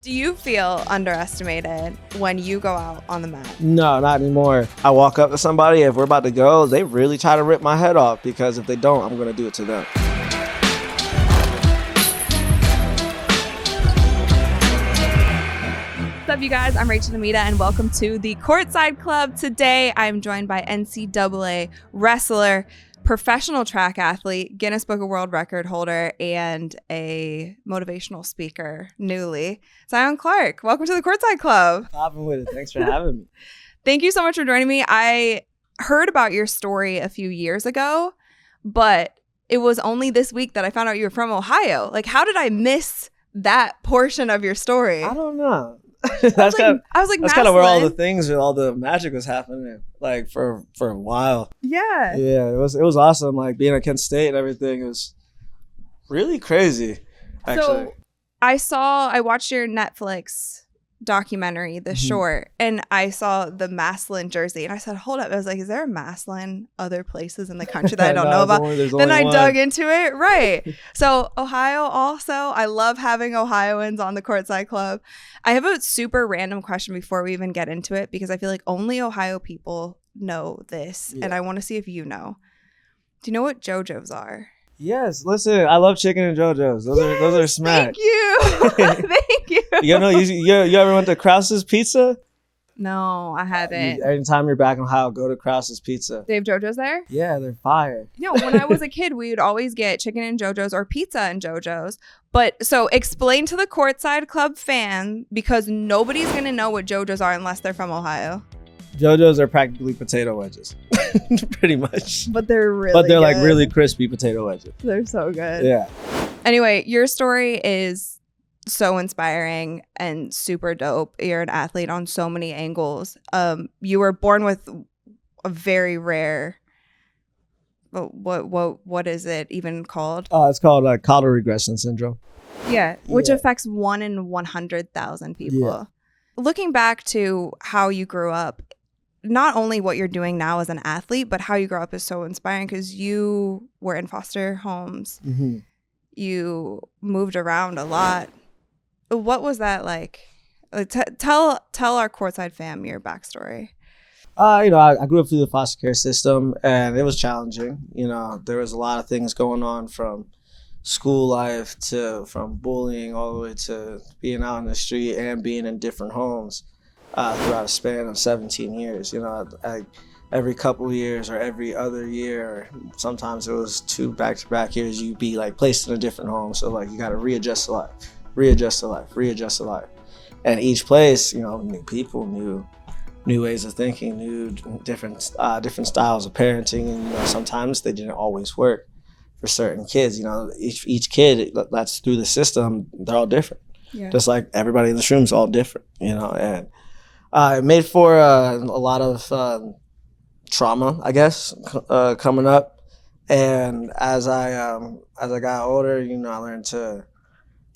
Do you feel underestimated when you go out on the mat? No, not anymore. I walk up to somebody, if we're about to go, they really try to rip my head off because if they don't, I'm going to do it to them. What's up, you guys? I'm Rachel DeMita, and welcome to the Courtside Club. Today, I'm joined by NCAA wrestler, professional track athlete, Guinness World Record holder, and a motivational speaker, newly, Zion Clark. Welcome to the Courtside Club. Popping with it. Thanks for having me. Thank you so much for joining me. I heard about your story a few years ago, but it was only this week that I found out you were from Ohio. Like, how did I miss that portion of your story? I don't know. That's kind of where all the things, all the magic was happening, like for a while. Yeah. Yeah, it was awesome. Like being at Kent State and everything, it was really crazy. Actually, so I watched your Netflix documentary, the short, and I saw the Maslin jersey, and I said, hold up. I was like, is there a Maslin other places in the country that I don't know about? Then I dug into it. Right. So Ohio also, I love having Ohioans on the Courtside Club. I have a super random question before we even get into it, because I feel like only Ohio people know this, and I want to see if you know. Do you know what JoJo's are? Yes, listen, I love chicken and JoJo's. Those are smack. Thank you. Thank you. You ever went to Krause's Pizza? No, I haven't. Anytime you're back in Ohio, go to Krause's Pizza. They have JoJo's there? Yeah, they're fire. No, when I was a kid, we would always get chicken and JoJo's or pizza and JoJo's. But so explain to the Courtside Club fan, because nobody's going to know what JoJo's are unless they're from Ohio. JoJo's are practically potato wedges, pretty much. But they're really good. Like really crispy potato wedges. They're so good. Yeah. Anyway, your story is so inspiring and super dope. You're an athlete on so many angles. You were born with a very rare. What is it even called? It's called caudal regression syndrome. Yeah, which affects 1 in 100,000 people. Yeah. Looking back to how you grew up, not only what you're doing now as an athlete, but how you grew up is so inspiring, because you were in foster homes. Mm-hmm. You moved around a lot. What was that like? Tell our Courtside fam your backstory. I grew up through the foster care system, and it was challenging. There was a lot of things going on, from school life from bullying all the way to being out in the street and being in different homes throughout a span of 17 years. Every couple of years or every other year, or sometimes it was 2 back-to-back years, you'd be like placed in a different home. So like you got to readjust to life. And each place, new people, new ways of thinking, new different styles of parenting, and sometimes they didn't always work for certain kids. Each kid that's through the system, they're all different. Yeah. Just like everybody in this room is all different, and it made for a lot of trauma, I guess, coming up. And as I got older, I learned to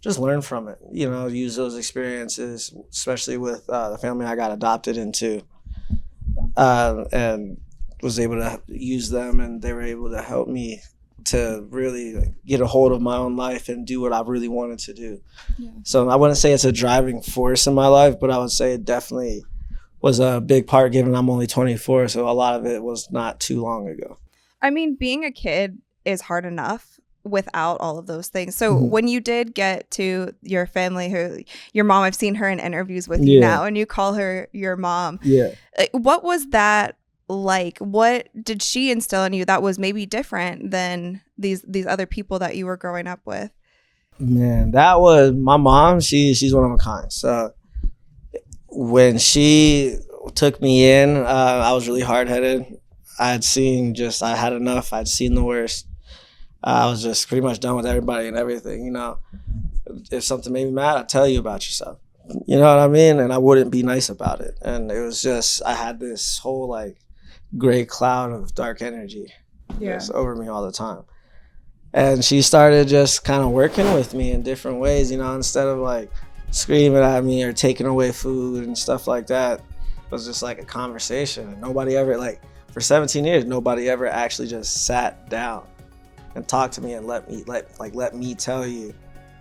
just learn from it, use those experiences, especially with the family I got adopted into, and was able to use them, and they were able to help me to really get a hold of my own life and do what I really wanted to do. Yeah. So I wouldn't say it's a driving force in my life, but I would say it definitely was a big part, given I'm only 24. So a lot of it was not too long ago. I mean, being a kid is hard enough without all of those things. So when you did get to your family, your mom, I've seen her in interviews with you now, and you call her your mom. Yeah. What was that like? What did she instill in you that was maybe different than these other people that you were growing up with? Man, that was my mom. She's one of a kind. So when she took me in, I was really hard-headed. I had enough. I'd seen the worst. I was just pretty much done with everybody and everything. If something made me mad, I'd tell you about yourself. You know what I mean? And I wouldn't be nice about it. And it was just, I had this whole like gray cloud of dark energy just over me all the time. And she started just kind of working with me in different ways, instead of like screaming at me or taking away food and stuff like that. It was just like a conversation. And nobody ever, for 17 years, nobody ever actually just sat down and talked to me and let me tell you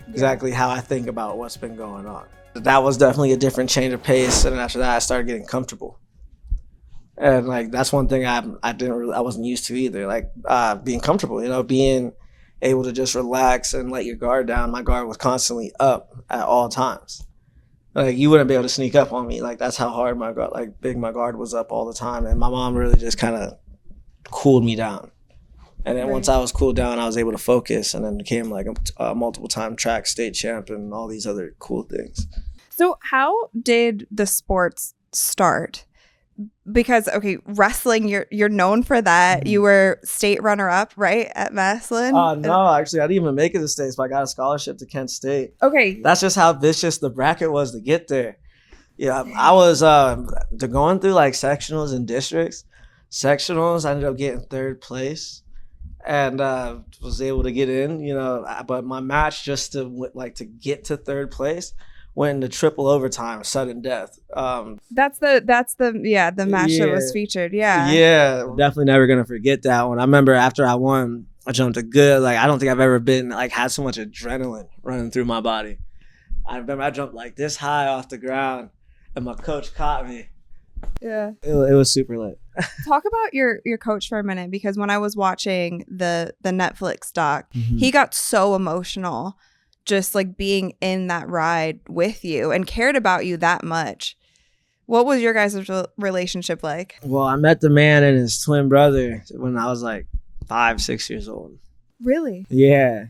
exactly how I think about what's been going on. That was definitely a different change of pace. And after that, I started getting comfortable. And like, that's one thing I wasn't used to either. Like, being comfortable, you know, being able to just relax and let your guard down. My guard was constantly up at all times. Like, you wouldn't be able to sneak up on me. Like, that's how hard my guard was up all the time. And my mom really just kind of cooled me down. And then once I was cooled down, I was able to focus, and then became like a multiple-time track state champ and all these other cool things. So how did the sports start? Because, okay, wrestling, you're known for that. Mm-hmm. You were state runner-up, right, at Massillon? No, actually, I didn't even make it to states, but I got a scholarship to Kent State. Okay. That's just how vicious the bracket was to get there. Yeah, I was going through like sectionals and districts. Sectionals, I ended up getting third place. And was able to get in, you know, but my match just to get to third place went into triple overtime, sudden death. That's the match that was featured. Yeah, definitely never gonna forget that one. I remember after I won, I jumped a good, I don't think I've ever been had so much adrenaline running through my body. I remember I jumped like this high off the ground, and my coach caught me. Yeah, it was super lit. Talk about your coach for a minute, because when I was watching the Netflix doc, he got so emotional just like being in that ride with you and cared about you that much. What was your guys' relationship like? Well, I met the man and his twin brother when I was like 5-6 years old. Really? Yeah.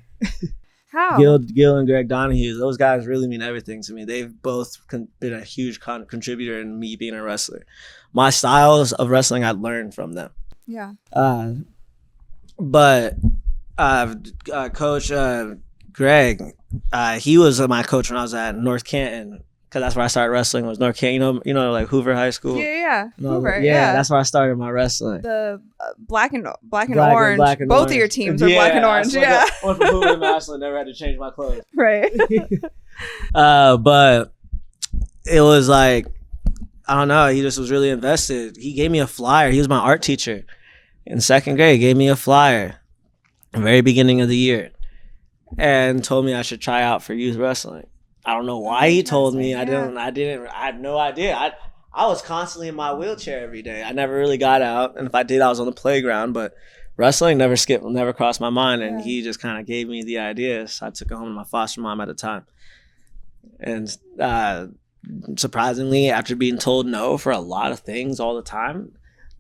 How? Gil and Greg Donahue, those guys really mean everything to me. They've both been a huge contributor in me being a wrestler. My styles of wrestling, I learned from them. Yeah. But Coach Greg, he was my coach when I was at North Canton, because that's where I started wrestling, was North Canton. You know, like Hoover High School. Yeah. Hoover. Yeah, that's where I started my wrestling. The black and orange. Both orange. Of your teams are black and orange. Yeah. I went from Hoover to Massillon, never had to change my clothes. Right. But it was like, I don't know, he just was really invested. He gave me a flyer. He was my art teacher in second grade. He gave me a flyer at the very beginning of the year and told me I should try out for youth wrestling. I don't know why he told me. I had no idea. I was constantly in my wheelchair every day. I never really got out. And if I did, I was on the playground. But wrestling never crossed my mind. And he just kind of gave me the idea. So I took it home to my foster mom at the time. And surprisingly, after being told no for a lot of things all the time,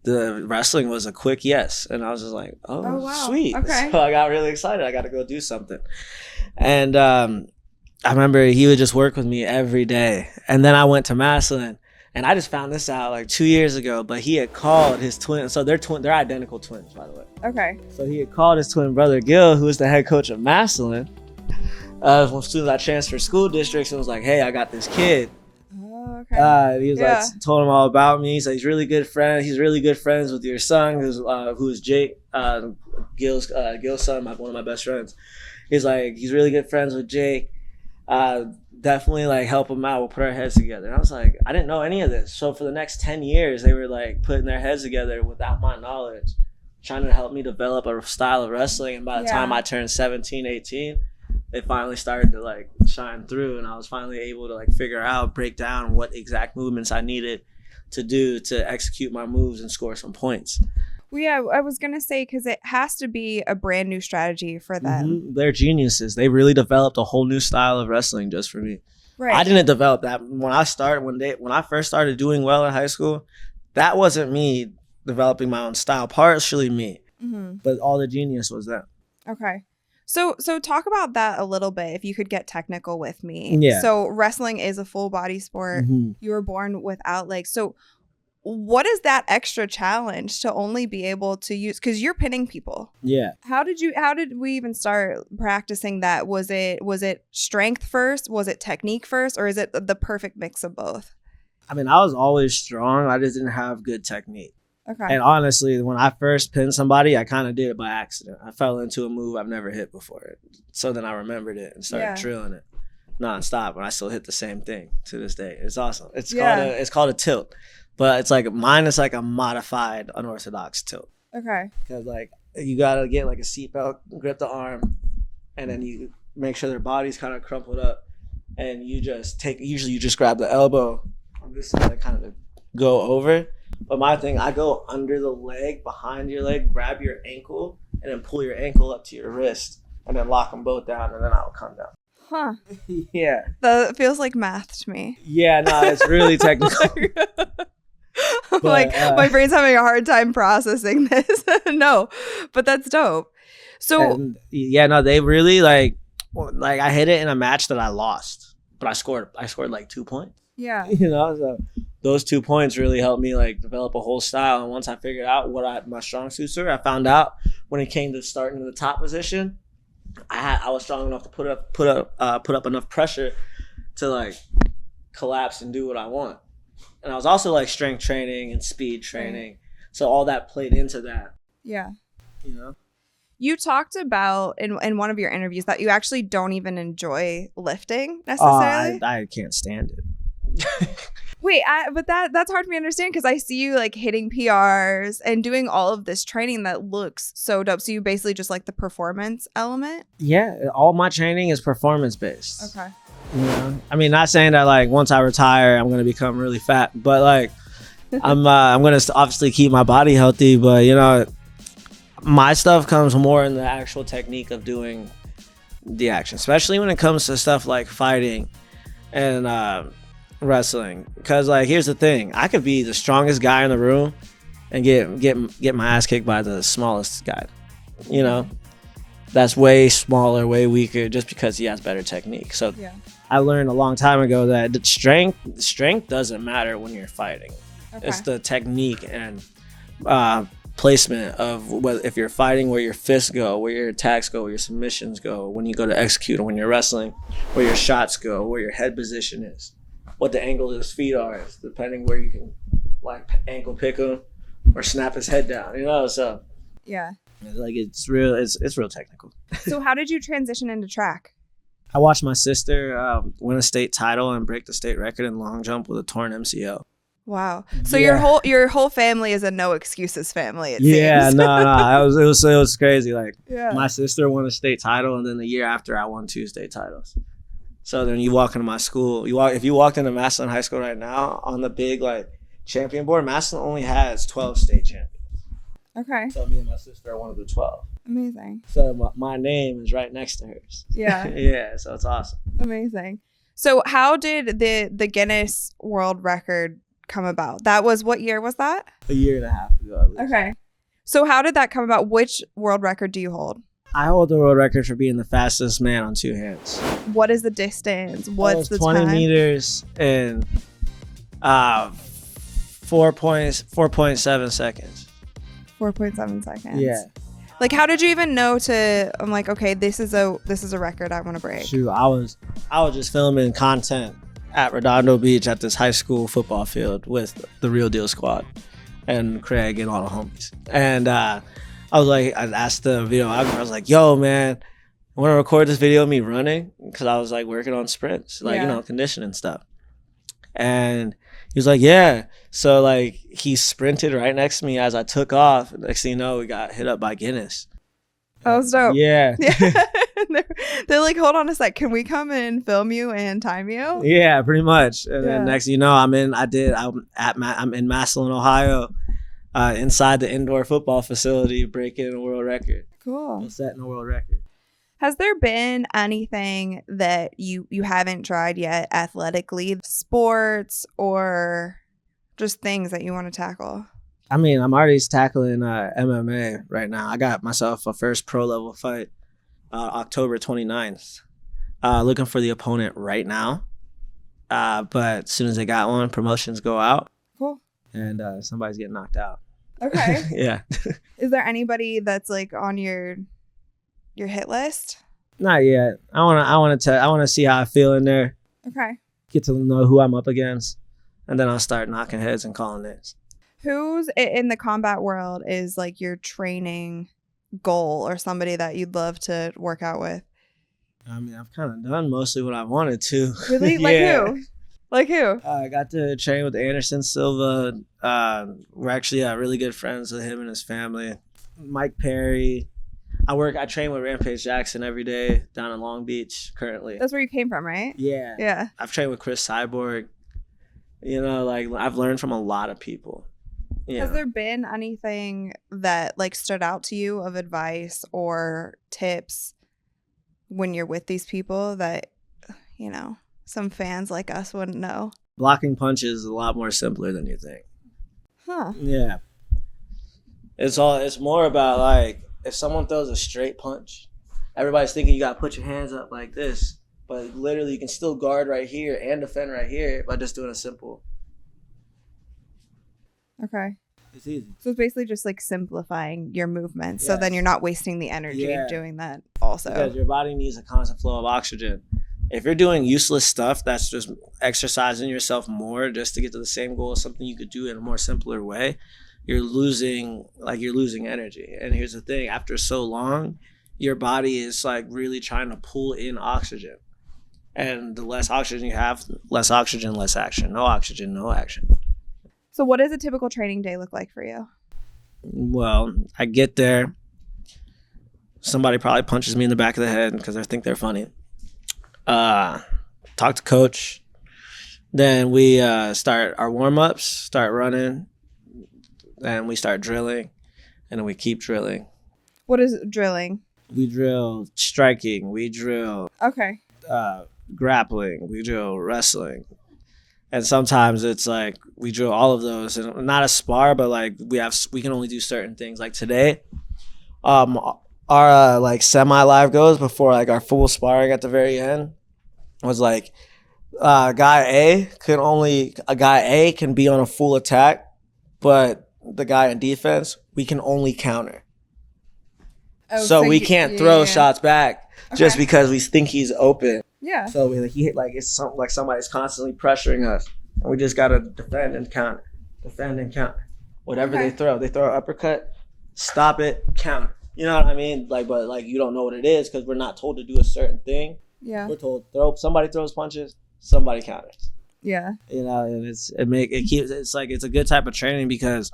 the wrestling was a quick yes. And I was just like, oh wow. Sweet. Okay. So I got really excited. I got to go do something. And I remember he would just work with me every day. And then I went to Massillon, and I just found this out like 2 years ago, but he had called his twin. So they're identical twins, by the way. Okay. So he had called his twin brother, Gil, who was the head coach of Massillon, as soon as I transferred school districts, and was like, hey, I got this kid. Oh, okay. He was told him all about me. He said, he's really good friends with your son, who's Jake, Gil's son, one of my best friends. He's like, he's really good friends with Jake. Definitely like help them out. We'll put our heads together. And I was like, I didn't know any of this. So for the next 10 years, they were like putting their heads together without my knowledge, trying to help me develop a style of wrestling. And by the time I turned 17, 18, they finally started to like shine through. And I was finally able to like break down what exact movements I needed to do to execute my moves and score some points. Well, yeah, I was going to say, because it has to be a brand new strategy for them. Mm-hmm. They're geniuses. They really developed a whole new style of wrestling just for me. Right. I didn't develop that. When I first started doing well in high school, that wasn't me developing my own style, partially me. Mm-hmm. But all the genius was them. Okay. So talk about that a little bit, if you could get technical with me. Yeah. So wrestling is a full body sport. Mm-hmm. You were born without legs. So what is that extra challenge to only be able to use, because you're pinning people? Yeah. How did we even start practicing that? Was it strength first? Was it technique first? Or is it the perfect mix of both? I mean, I was always strong. I just didn't have good technique. Okay. And honestly, when I first pinned somebody, I kind of did it by accident. I fell into a move I've never hit before. So then I remembered it and started drilling it nonstop, and I still hit the same thing to this day. It's awesome. It's called a tilt. But it's like mine is like a modified unorthodox tilt. Okay. Because like you gotta get like a seatbelt, grip the arm, and then you make sure their body's kind of crumpled up, and you just grab the elbow on this side, kind of go over. But my thing, I go under the leg, behind your leg, grab your ankle, and then pull your ankle up to your wrist, and then lock them both down, and then I'll come down. Huh. Yeah. That feels like math to me. Yeah, no, it's really technical. But, my brain's having a hard time processing this. No, but that's dope. So they really like I hit it in a match that I lost, but I scored like 2 points. Yeah. So those 2 points really helped me like develop a whole style. And once I figured out what my strong suits were, I found out when it came to starting in the top position, I was strong enough to put up enough pressure to like collapse and do what I want. And I was also like strength training and speed training. So all that played into that. Yeah. You talked about in one of your interviews that you actually don't even enjoy lifting necessarily. I can't stand it. Wait, but that's hard for me to understand because I see you like hitting PRs and doing all of this training that looks so dope. So you basically just like the performance element? Yeah, all my training is performance based. Okay. I mean, not saying that like once I retire, I'm gonna become really fat, but like I'm gonna obviously keep my body healthy. But my stuff comes more in the actual technique of doing the action, especially when it comes to stuff like fighting and wrestling. Because like here's the thing, I could be the strongest guy in the room and get my ass kicked by the smallest guy. That's way smaller, way weaker, just because he has better technique. So I learned a long time ago that strength doesn't matter when you're fighting. Okay. It's the technique and placement of if you're fighting, where your fists go, where your attacks go, where your submissions go, when you go to execute, or when you're wrestling, where your shots go, where your head position is, what the angle of his feet are, depending where you can like ankle pick him or snap his head down. So yeah. Like it's real technical. So how did you transition into track? I watched my sister win a state title and break the state record in long jump with a torn MCL. Wow. So your whole family is a no excuses family, it seems. No. It was crazy. Like my sister won a state title, and then the year after I won 2 state titles. So then you walk into my school, if you walked into Massillon High School right now on the big like champion board, Massillon only has 12 state champions. Okay. So me and my sister are one of the 12. Amazing. So my name is right next to hers. Yeah. Yeah, so it's awesome. Amazing. So how did the Guinness World Record come about? That was, what year was that? A year and a half ago, at least. Okay. So how did that come about? Which world record do you hold? I hold the world record for being the fastest man on 2 hands. What is the distance? What's the 20 time? meters and 4.7 seconds. 4.7 seconds. Yeah. Like, how did you even know I'm like, okay, this is a record I want to break? Shoot, I was just filming content at Redondo Beach at this high school football field with the Real Deal squad and Craig and all the homies. And I asked the videographer, I was like, yo, man, I want to record this video of me running, because I was like working on sprints, conditioning stuff. And he was like, yeah. So like he sprinted right next to me as I took off. Next thing you know, we got hit up by Guinness. That was dope. Yeah. They're like, hold on a sec, can we come and film you and time you? Yeah, pretty much. And then next thing you know, I'm in Massillon, Ohio, inside the indoor football facility, breaking a world record. Cool. Setting a world record. Has there been anything that you haven't tried yet athletically, sports or just things that you want to tackle? I mean, I'm already tackling MMA right now. I got myself a first pro level fight October 29th. Looking for the opponent right now. But as soon as they got one, promotions go out. Cool. And somebody's getting knocked out. Okay. Yeah. Is there anybody that's like on your hit list? Not yet. I want to see how I feel in there. Okay. Get to know who I'm up against, and then I'll start knocking heads and calling names. Who's in the combat world is like your training goal, or somebody that you'd love to work out with? I mean, I've kind of done mostly what I wanted to. Really? Like who? Like who? I got to train with Anderson Silva. We're actually really good friends with him and his family. Mike Perry. I train with Rampage Jackson every day down in Long Beach currently. That's where you came from, right? Yeah. Yeah. I've trained with Cris Cyborg. You know, like I've learned from a lot of people. Has there been anything that like stood out to you of advice or tips when you're with these people that, you know, some fans like us wouldn't know? Blocking punches is a lot more simpler than you think. Huh. Yeah. It's more about like if someone throws a straight punch, everybody's thinking you gotta put your hands up like this. But literally you can still guard right here and defend right here by just doing a simple. Okay. It's easy. So it's basically just like simplifying your movements. Yes. So then you're not wasting the energy of doing that also. Because your body needs a constant flow of oxygen. If you're doing useless stuff, that's just exercising yourself more just to get to the same goal as something you could do in a more simpler way, you're losing energy. And here's the thing, after so long, your body is like really trying to pull in oxygen. And the less oxygen you have, less oxygen, less action. No oxygen, no action. So what does a typical training day look like for you? Well, I get there. Somebody probably punches me in the back of the head because they think they're funny. Talk to coach. Then we start our warm-ups, start running. Then we start drilling. And then we keep drilling. What is drilling? We drill striking. We drill grappling. We drill wrestling. And sometimes it's like we drill all of those, and not a spar, but like we can only do certain things. Like today, our like semi-live goes before like our full sparring at the very end was like guy A can be on a full attack, but the guy in defense, we can only counter. Oh, so we can't throw shots back just because we think he's open. Yeah. So it's something like somebody's constantly pressuring us, and we just gotta defend and counter. Whatever they throw an uppercut, stop it, counter. You know what I mean? Like, but like you don't know what it is because we're not told to do a certain thing. Yeah. We're told somebody throws punches, somebody counters. Yeah. You know, and it's a good type of training because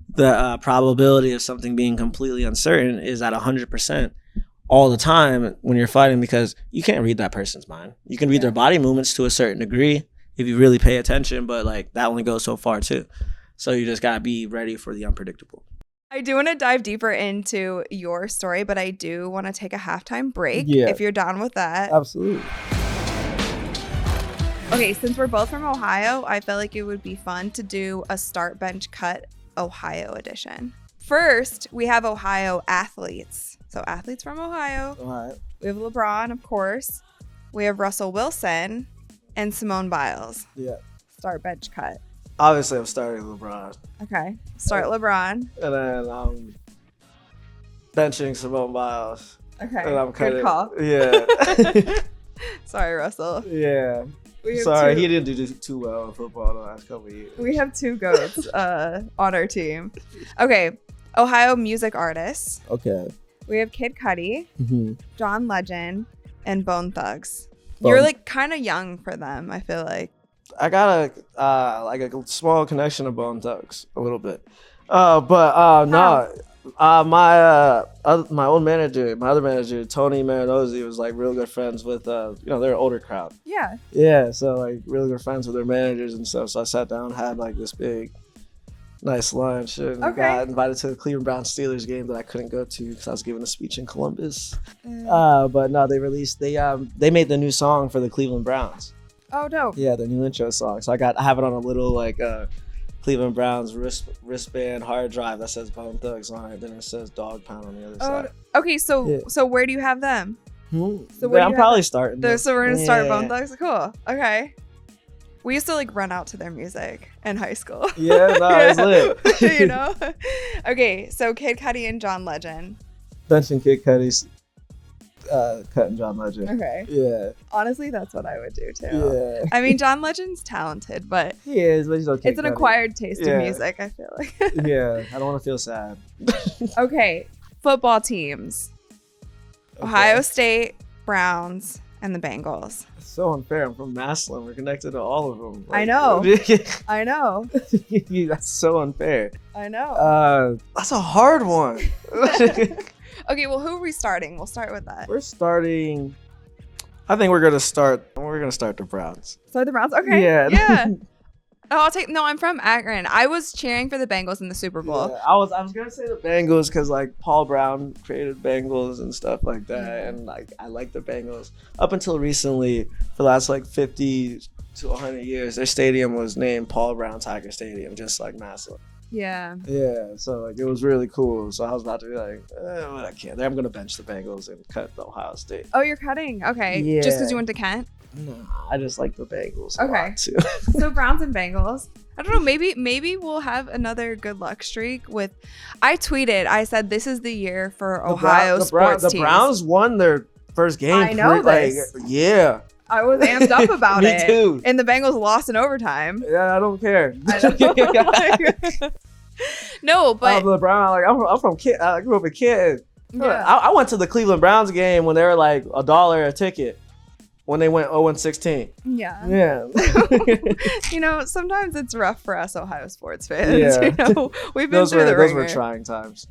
the probability of something being completely uncertain is at 100%. All the time when you're fighting because you can't read that person's mind. You can read their body movements to a certain degree if you really pay attention, but like that only goes so far too. So you just gotta be ready for the unpredictable. I do want to dive deeper into your story, but I do want to take a halftime break if you're down with that. Absolutely. Okay, since we're both from Ohio, I felt like it would be fun to do a start bench cut Ohio edition. First, we have Ohio athletes. So athletes from Ohio. All right. We have LeBron, of course. We have Russell Wilson and Simone Biles. Yeah. Start bench cut. Obviously, I'm starting LeBron. Okay. Start LeBron. And then I'm benching Simone Biles. Okay. And I'm good call. Yeah. Sorry, Russell. Yeah. Sorry, he didn't do too well in football the last couple of years. We have two GOATs on our team. Okay. Ohio music artists. Okay. We have Kid Cudi, John Legend, and Bone Thugs. Bone. You're like kind of young for them, I feel like. I got a small connection to Bone Thugs, a little bit. My old manager, my other manager, Tony Marinozzi, was like real good friends with they're an older crowd. Yeah. Yeah, so like really good friends with their managers and stuff. So I sat down, had like this big nice lunch, and got invited to the Cleveland Browns Steelers game that I couldn't go to because I was giving a speech in Columbus. But no, they made the new song for the Cleveland Browns. Oh, dope. Yeah, the new intro song. So I have it on a little like Cleveland Browns wristband hard drive that says Bone Thugs on it. Then it says Dog Pound on the other side. Okay, so where do you have them? So I'm probably starting. So we're gonna start Bone Thugs. Cool. Okay. We used to like run out to their music in high school. Yeah, no, it's lit. You know? Okay, so Kid Cudi and John Legend. Benching Kid Cudi's cutting John Legend. Okay. Yeah. Honestly, that's what I would do too. Yeah. I mean, John Legend's talented, but he is, but he's okay. It's an acquired taste in music, I feel like. Yeah, I don't want to feel sad. Okay, football teams. Okay. Ohio State, Browns, and the Bengals. So unfair. I'm from Maslin. We're connected to all of them. Like, I know. I know. That's so unfair. I know. That's a hard one. Okay, well, who are we starting? We'll start with that. We're starting. I think we're gonna start the Browns. Start the Browns. Okay. Yeah. Yeah. Oh, I'm from Akron. I was cheering for the Bengals in the Super Bowl. Yeah, I was gonna say the Bengals because like Paul Brown created Bengals and stuff like that, and like I like the Bengals up until recently. For the last like 50 to 100 years, their stadium was named Paul Brown Tiger Stadium, just like Massillon. Yeah. Yeah, so like it was really cool. So I was about to be like, I can't. I'm gonna bench the Bengals and cut the Ohio State. Oh, you're cutting? Okay. Yeah. Just because you went to Kent? No, I just like the Bengals. Okay. A lot too. So Browns and Bengals. I don't know. Maybe we'll have another good luck streak with. I tweeted. I said this is the year for Ohio sports teams. The Browns won their first game. I know this. Yeah. I was amped up about Me it. too. And the Bengals lost in overtime. Yeah, I don't care. No, but the Browns. Like I'm from Kent. I grew up in Canton. Yeah. I went to the Cleveland Browns game when they were like $1 a ticket. When they went 0-16. Yeah. Yeah. Sometimes it's rough for us Ohio sports fans. Yeah. We've been through the ringer. Those were trying times.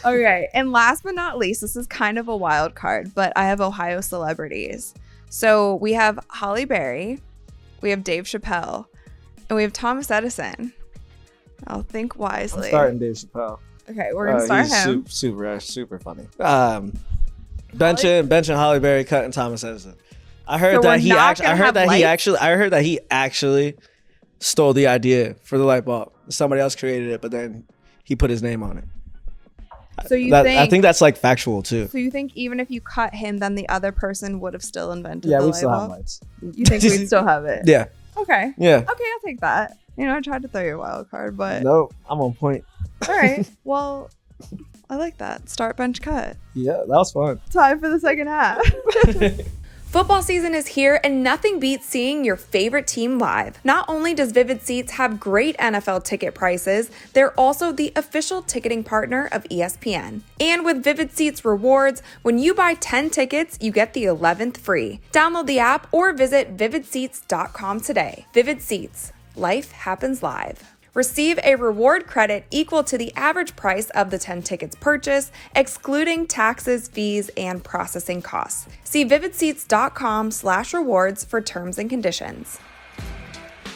Okay. And last but not least, this is kind of a wild card, but I have Ohio celebrities. So we have Halle Berry, we have Dave Chappelle, and we have Thomas Edison. I'll think wisely. I'm starting Dave Chappelle. Okay, we're gonna start him. Super funny. Benching Halle Berry, cutting Thomas Edison. I heard that he actually stole the idea for the light bulb. Somebody else created it, but then he put his name on it. So I think that's like factual too. So you think even if you cut him, then the other person would have still invented the light bulb? Yeah, we still have lights. You think we'd still have it? Yeah. Okay. Yeah. Okay, I'll take that. I tried to throw you a wild card, but no, I'm on point. All right. Well, I like that. Start, bench, cut. Yeah, that was fun. Time for the second half. Football season is here, and nothing beats seeing your favorite team live. Not only does Vivid Seats have great NFL ticket prices, they're also the official ticketing partner of ESPN. And with Vivid Seats rewards, when you buy 10 tickets, you get the 11th free. Download the app or visit vividseats.com today. Vivid Seats. Life happens live. Receive a reward credit equal to the average price of the 10 tickets purchased, excluding taxes, fees, and processing costs. See vividseats.com/rewards for terms and conditions.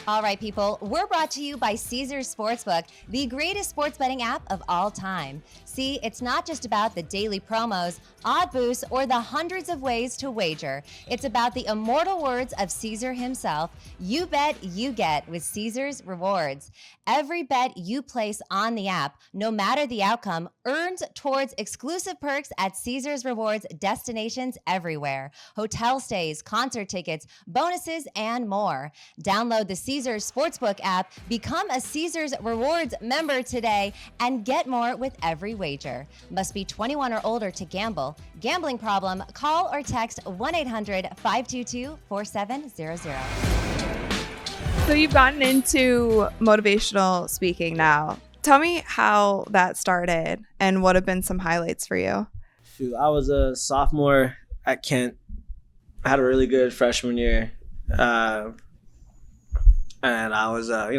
All right, people, we're brought to you by Caesars Sportsbook, the greatest sports betting app of all time. See, it's not just about the daily promos, odd boosts, or the hundreds of ways to wager. It's about the immortal words of Caesar himself. You bet, you get with Caesars Rewards. Every bet you place on the app, no matter the outcome, earns towards exclusive perks at Caesars Rewards destinations everywhere. Hotel stays, concert tickets, bonuses, and more. Download the Caesars Sportsbook app, become a Caesars Rewards member today, and get more with every wager. Must be 21 or older to gamble. Gambling problem? Call or text 1-800-522-4700. So you've gotten into motivational speaking now. Tell me how that started and what have been some highlights for you. Shoot, I was a sophomore at Kent. I had a really good freshman year. And I was, I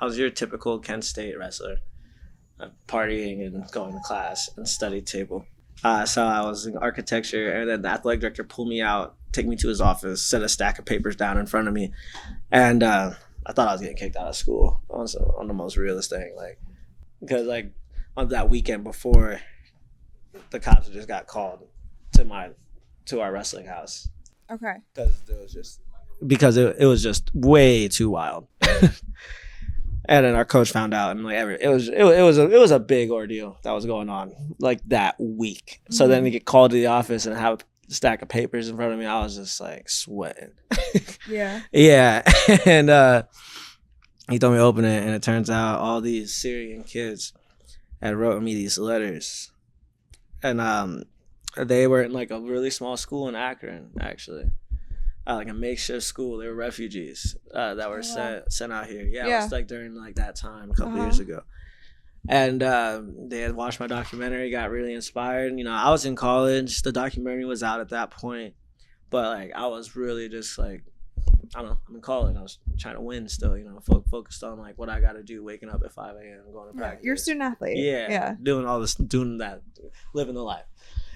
was your typical Kent State wrestler, partying and going to class and study table. So I was in architecture, and then the athletic director pulled me out, take me to his office, set a stack of papers down in front of me, and I thought I was getting kicked out of school on the most realist thing, because on that weekend before, the cops just got called to our wrestling house. Okay. Because it was just way too wild. And then our coach found out, and it was a big ordeal that was going on that week. Mm-hmm. So then to get called to the office and have a stack of papers in front of me, I was just sweating. Yeah. Yeah. And he told me to open it, and it turns out all these Syrian kids had wrote me these letters, and they were in a really small school in Akron, actually. A makeshift school. They were refugees that were sent out here. Yeah, it was during that time a couple years ago. And they had watched my documentary, got really inspired. I was in college. The documentary was out at that point. But I was really just I don't know, I'm in college. I was trying to win still, focused on like what I got to do, waking up at 5 a.m., going to practice. You're a student athlete. Yeah. Doing all this, doing that, living the life.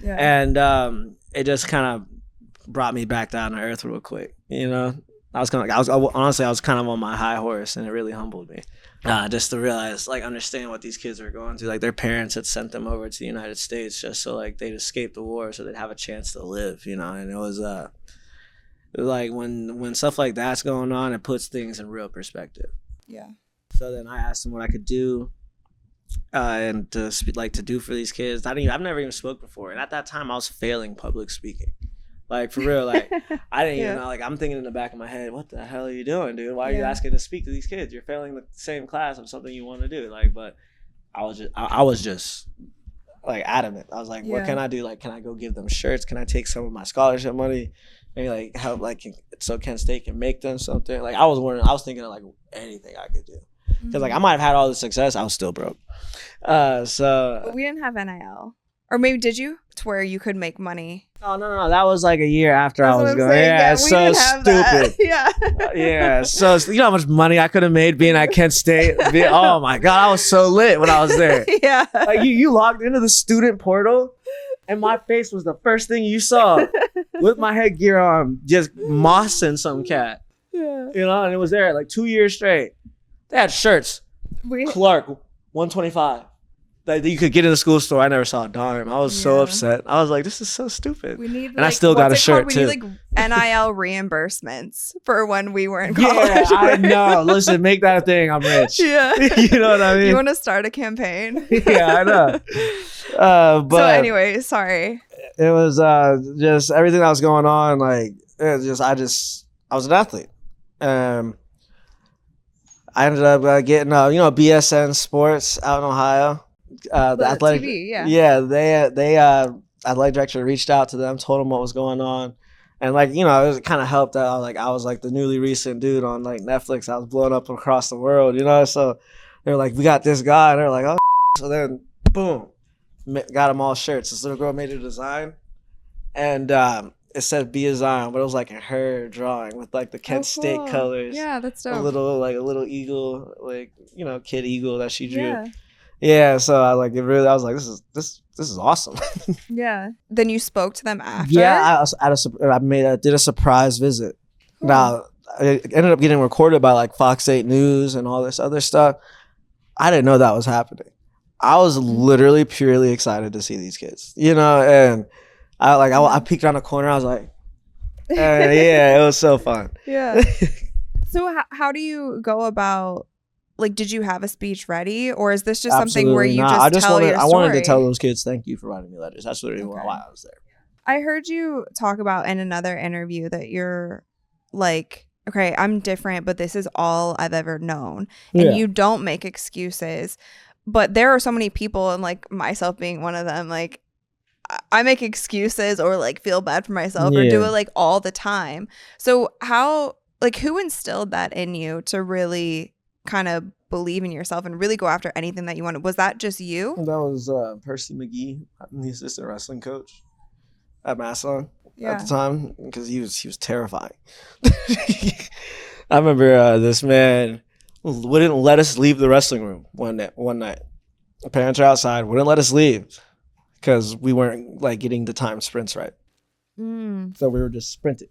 Yeah. And it just kind of brought me back down to earth real quick. I was kind of honestly, I was kind of on my high horse, and it really humbled me. Just to realize, like, understand what these kids were going through. Like, their parents had sent them over to the United States just so, like, they'd escape the war so they'd have a chance to live, and it was like when stuff like that's going on, it puts things in real perspective. Yeah. So then I asked them what I could do and to do for these kids. I've never even spoke before, and at that time I was failing public speaking. Like, for real, like, I didn't even know, like, I'm thinking in the back of my head, what the hell are you doing, dude? Why are you asking to speak to these kids? You're failing the same class of something you want to do. Like, but I was just like, adamant. I was like, what can I do? Like, can I go give them shirts? Can I take some of my scholarship money? Maybe, like, help, like, so Kent State can make them something? Like, I was thinking of, like, anything I could do. Because, like, I might have had all the success. I was still broke. But we didn't have NIL. Or maybe did you? To where you could make money. Oh, no. That was like a year after I was going. Yeah, it's so stupid. Yeah. So, you know how much money I could have made being at Kent State? Oh, my God. I was so lit when I was there. Yeah. Like, you logged into the student portal, and my face was the first thing you saw with my headgear on, just mossing some cat. Yeah. And it was there like 2 years straight. They had shirts. Clark, 125. That you could get in the school store. I never saw a dime. I was so upset. I was like, this is so stupid. We need, and I still got a shirt too. We need like NIL reimbursements for when we were in college. Yeah, I know. Listen, make that a thing. I'm rich. Yeah. You know what I mean? You want to start a campaign? Yeah, I know. But so anyway, sorry. It was just everything that was going on. Like, I was an athlete. I ended up getting BSN Sports out in Ohio. The athletic TV, they athletic director reached out to them, told them what was going on, and it kind of helped out. I was like the newly recent dude on like Netflix. I was blowing up across the world, so they were like, we got this guy, and they're like, oh. So then boom, got them all shirts. This little girl made a design, and it said "Be a Zion," but it was like her drawing with like the Kent State colors. Yeah, that's dope. A little eagle, kid eagle that she drew. Yeah, so I was like, this is awesome. Yeah. Then you spoke to them after? Yeah, I did a surprise visit. Cool. Now, it ended up getting recorded by like Fox 8 News and all this other stuff. I didn't know that was happening. I was literally purely excited to see these kids, and I peeked around the corner. I was like, yeah, it was so fun. Yeah. So how do you go about? Like, did you have a speech ready, or is this just something where you just tell your story? I wanted to tell those kids, thank you for writing me letters. That's literally why I was there. I heard you talk about in another interview that you're like, okay, I'm different, but this is all I've ever known. And you don't make excuses. But there are so many people, and like myself being one of them, like I make excuses or like feel bad for myself or do it like all the time. So who instilled that in you to really kind of believe in yourself and really go after anything that you wanted? Was that just you? That was Percy McGee, the assistant wrestling coach at Massillon at the time, because he was terrifying. I remember this man wouldn't let us leave the wrestling room one night. The parents are outside, wouldn't let us leave because we weren't like getting the time sprints right. So we were just sprinting.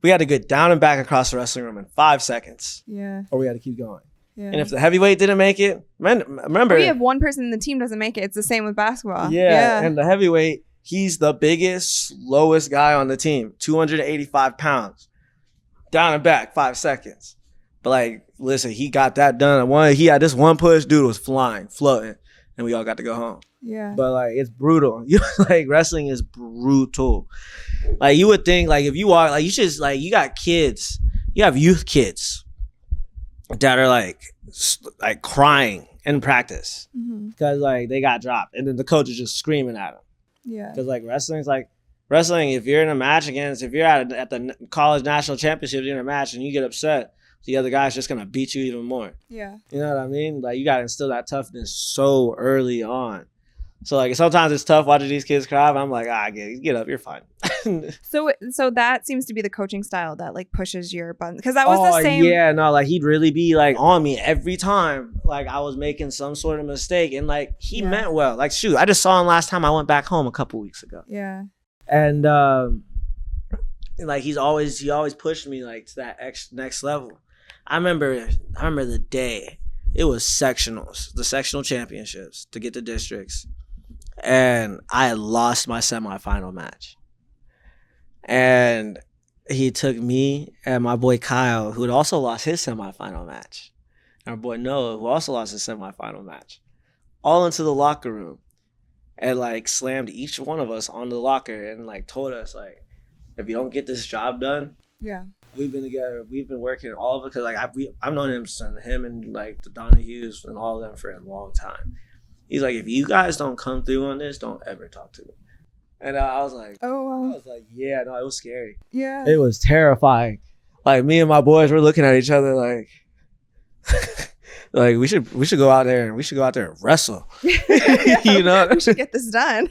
We had to get down and back across the wrestling room in 5 seconds. Yeah. Or we had to keep going. Yeah. And if the heavyweight didn't make it, remember. If one person in the team doesn't make it, it's the same with basketball. Yeah. And the heavyweight, he's the biggest, slowest guy on the team. 285 pounds. Down and back, 5 seconds. But listen, he got that done. He had this one push, dude was flying, floating. And we all got to go home. Yeah. But it's brutal. Wrestling is brutal. You would think if you are you got kids, you have youth kids that are crying in practice because they got dropped, and then the coach is just screaming at them. Yeah. Because wrestling. If you're in a match if you're at the college national championship, you're in a match and you get upset, the other guy's just gonna beat you even more. Yeah. You know what I mean? You gotta instill that toughness so early on. So like sometimes it's tough watching these kids cry, but I'm like, get up, you're fine. So that seems to be the coaching style that like pushes your buttons, because that was the same. Yeah, no, like he'd really be like on me every time like I was making some sort of mistake, and like he meant well. Like shoot, I just saw him last time I went back home a couple weeks ago. Yeah. And like he always pushed me like to that next level. I remember the day it was sectionals, the sectional championships to get to districts. And I had lost my semifinal match. And he took me and my boy Kyle, who had also lost his semifinal match, and our boy Noah, who also lost his semifinal match, all into the locker room and like slammed each one of us on the locker and like told us like, if you don't get this job done, we've been together, we've been working all of it, because like I've known him and like the Donahues and all of them for a long time. He's like, if you guys don't come through on this, don't ever talk to me. And I was like, yeah, no, it was scary. Yeah. It was terrifying. Like me and my boys were looking at each other like, like we should go out there and wrestle. You know? We should get this done.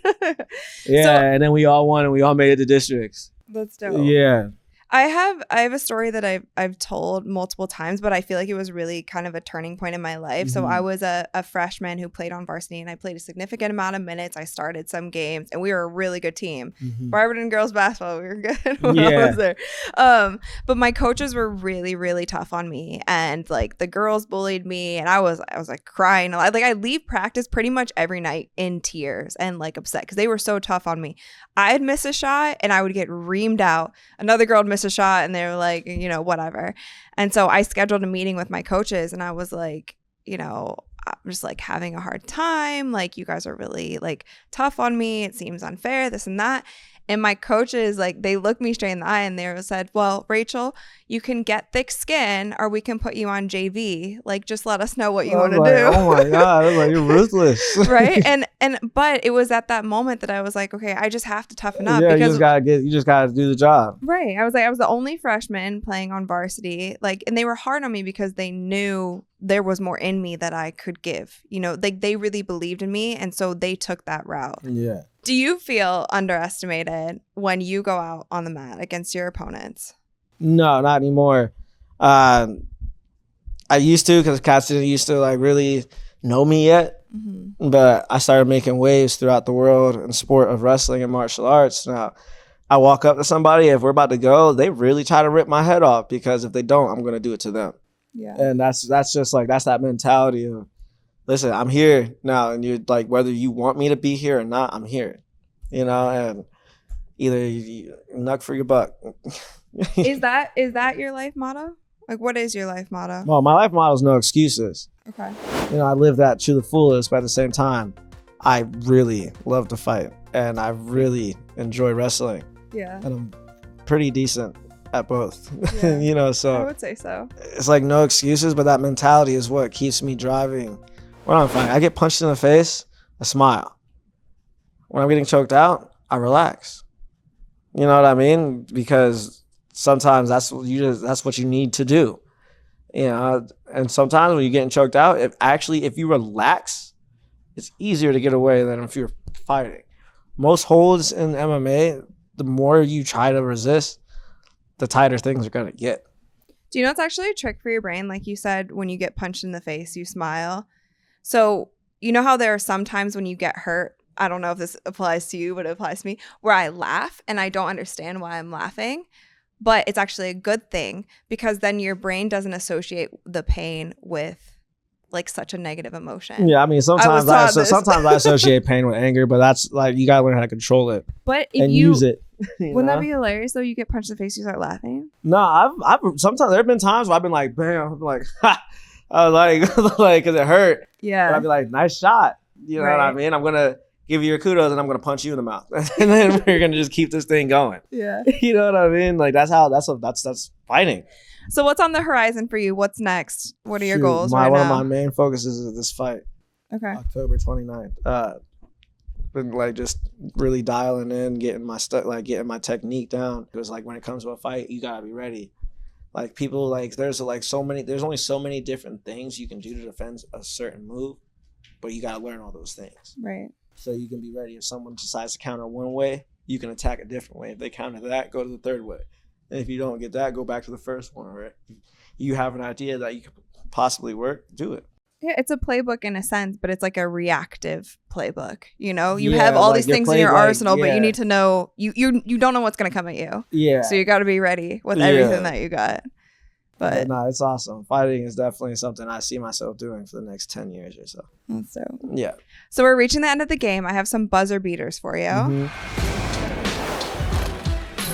And then we all won and we all made it to districts. That's dope. Yeah. I have a story that I've told multiple times, but I feel like it was really kind of a turning point in my life. So I was a freshman who played on varsity, and I played a significant amount of minutes. I started some games, and we were a really good team. Barberton girls basketball, we were good when I was there. But my coaches were really, really tough on me, and like the girls bullied me, and I was like crying. Like I'd leave practice pretty much every night in tears and like upset because they were so tough on me. I'd miss a shot and I would get reamed out. Another girl would miss a shot and they were like, you know, whatever. And so I scheduled a meeting with my coaches, and I was like, you know, I'm just like having a hard time. Like, you guys are really like tough on me. It seems unfair, this and that. And my coaches, like, they looked me straight in the eye and they said, well, Rachel, you can get thick skin or we can put you on JV. Like, just let us know what you want to do. Oh my God. I was like, you're ruthless. Right. But it was at that moment that I was like, okay, I just have to toughen up. Yeah, because you just gotta do the job. Right. I was the only freshman playing on varsity. Like, and they were hard on me because they knew there was more in me that I could give. You know, like they really believed in me. And so they took that route. Yeah. Do you feel underestimated when you go out on the mat against your opponents? No, not anymore. I used to, because cats didn't used to like really know me yet. But I started making waves throughout the world in sport of wrestling and martial arts. Now, I walk up to somebody, if we're about to go, they really try to rip my head off, because if they don't, I'm going to do it to them. Yeah. And that's just like, that's that mentality of, listen, I'm here now, and you're like, whether you want me to be here or not, I'm here, you know, and either you knuck for your buck. Is that your life motto? Like, what is your life motto? Well, my life motto is no excuses. Okay. You know, I live that to the fullest, but at the same time, I really love to fight, and I really enjoy wrestling. Yeah. And I'm pretty decent at both. Yeah. You know, so I would say so. It's like no excuses, but that mentality is what keeps me driving. When I'm fighting, I get punched in the face, I smile. When I'm getting choked out, I relax. You know what I mean? Because sometimes that's what you need to do. You know, and sometimes when you're getting choked out, if you relax, it's easier to get away than if you're fighting. Most holds in MMA, the more you try to resist, the tighter things are gonna get. Do you know it's actually a trick for your brain? Like you said, when you get punched in the face, you smile. So you know how there are some times when you get hurt, I don't know if this applies to you, but it applies to me, where I laugh and I don't understand why I'm laughing, but it's actually a good thing, because then your brain doesn't associate the pain with like such a negative emotion. Yeah, I mean, sometimes I associate pain with anger, but that's like, you gotta learn how to control it. But if use it. Wouldn't that be hilarious though? You get punched in the face, you start laughing. No, I've sometimes there have been times where I've been like, bam, I'm like, ha, I was like, because it hurt. Yeah. But I'd be like, nice shot. You know what I mean? I'm gonna give you your kudos and I'm gonna punch you in the mouth, and then we're gonna just keep this thing going. Yeah. You know what I mean? Like that's fighting. So what's on the horizon for you? What's next? What are your goals one now? of my main focuses is this fight. Okay. October 29th. Been like just really dialing in, getting my getting my technique down. It was like, when it comes to a fight, you gotta be ready. Like people, like there's only so many different things you can do to defend a certain move, but you gotta learn all those things. Right. So you can be ready. If someone decides to counter one way, you can attack a different way. If they counter that, go to the third way. And if you don't get that, go back to the first one, right? You have an idea that you could possibly work, do it. Yeah, it's a playbook in a sense, but it's like a reactive playbook. You know, you have all these things in your arsenal, but you need to know, you don't know what's going to come at you. Yeah. So you got to be ready with everything that you got. But no, it's awesome. Fighting is definitely something I see myself doing for the next 10 years or so. That's dope. Yeah. So we're reaching the end of the game. I have some buzzer beaters for you. Mm-hmm.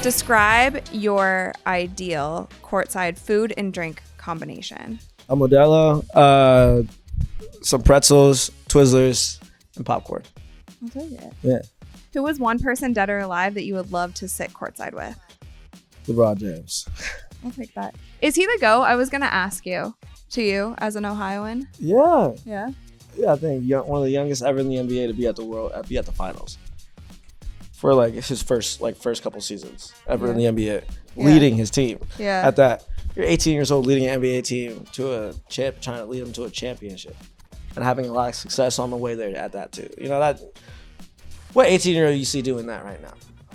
Describe your ideal courtside food and drink combination. A Modelo, some pretzels, Twizzlers, and popcorn. I'll take it. Yeah. Who was one person, dead or alive, that you would love to sit courtside with? LeBron James. I'll take that. Is he the GOAT? I was going to ask you as an Ohioan. Yeah. Yeah. Yeah, I think one of the youngest ever in the NBA to be at the finals. For like his first couple seasons ever in the NBA, leading his team. Yeah. At that, you're 18 years old, leading an NBA team to a trying to lead them to a championship, and having a lot of success on the way there at that too. You know that. What 18-year-old you see doing that right now?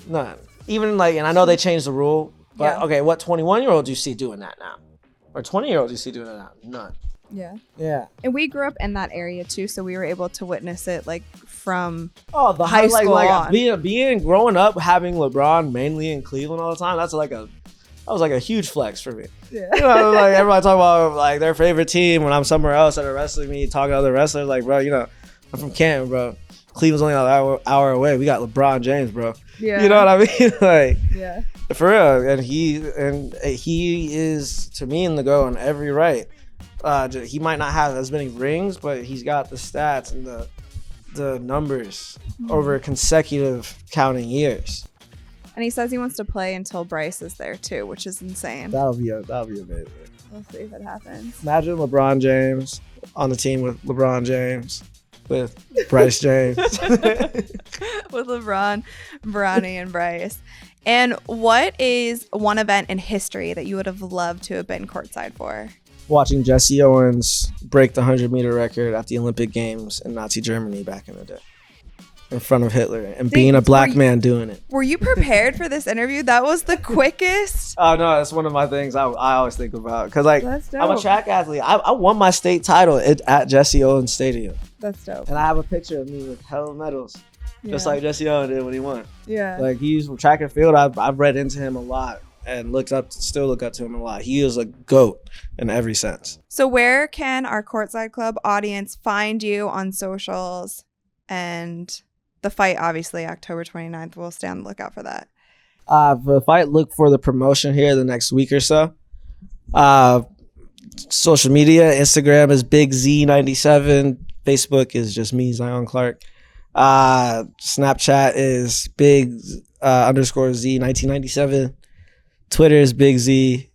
None. Even and I know they changed the rule, but okay, what 21-year-old do you see doing that now, or 20-year-old do you see doing that now? None. Yeah. Yeah. And we grew up in that area too, so we were able to witness it from the high school on. Being growing up having LeBron mainly in Cleveland all the time. That was like a huge flex for me. Yeah. You know, like everybody talk about like their favorite team when I'm somewhere else at a wrestling meet talking to other wrestlers. Like, bro, I'm from Canton, bro. Cleveland's only an hour away. We got LeBron James, bro. Yeah. You know what I mean? Like, yeah. For real. And he is to me in the go on every right. He might not have as many rings, but he's got the stats and the numbers over consecutive counting years. And he says he wants to play until Bryce is there too, which is insane. That'll be amazing. We'll see if it happens. Imagine LeBron James on the team with LeBron James, with Bryce James. With LeBron, Bronny, and Bryce. And what is one event in history that you would have loved to have been courtside for? Watching Jesse Owens break the 100-meter record at the Olympic Games in Nazi Germany back in the day. In front of Hitler and being a black man doing it. Were you prepared for this interview? That was the quickest. Oh no, that's one of my things I always think about because I'm a track athlete. I won my state title at Jesse Owens Stadium. That's dope. And I have a picture of me with hell of medals, just like Jesse Owens did when he won. Yeah. Like he's from track and field. I've read into him a lot and still look up to him a lot. He is a GOAT in every sense. So where can our Courtside Club audience find you on socials and? The fight, obviously, October 29th. We'll stay on the lookout for that. For the fight, look for the promotion here the next week or so. Social media, Instagram is Big Z97. Facebook is just me, Zion Clark. Snapchat is Big _ Z 1997. Twitter is Big Z.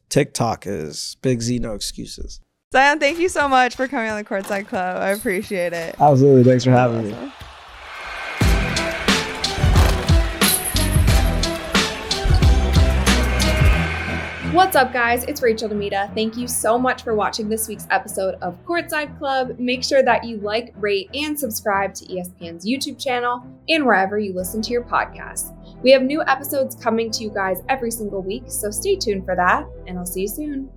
TikTok is Big Z No Excuses. Zion, thank you so much for coming on the Courtside Club. I appreciate it. Absolutely. Thanks for having me. What's up, guys? It's Rachel DeMita. Thank you so much for watching this week's episode of Courtside Club. Make sure that you like, rate, and subscribe to ESPN's YouTube channel and wherever you listen to your podcasts. We have new episodes coming to you guys every single week, so stay tuned for that, and I'll see you soon.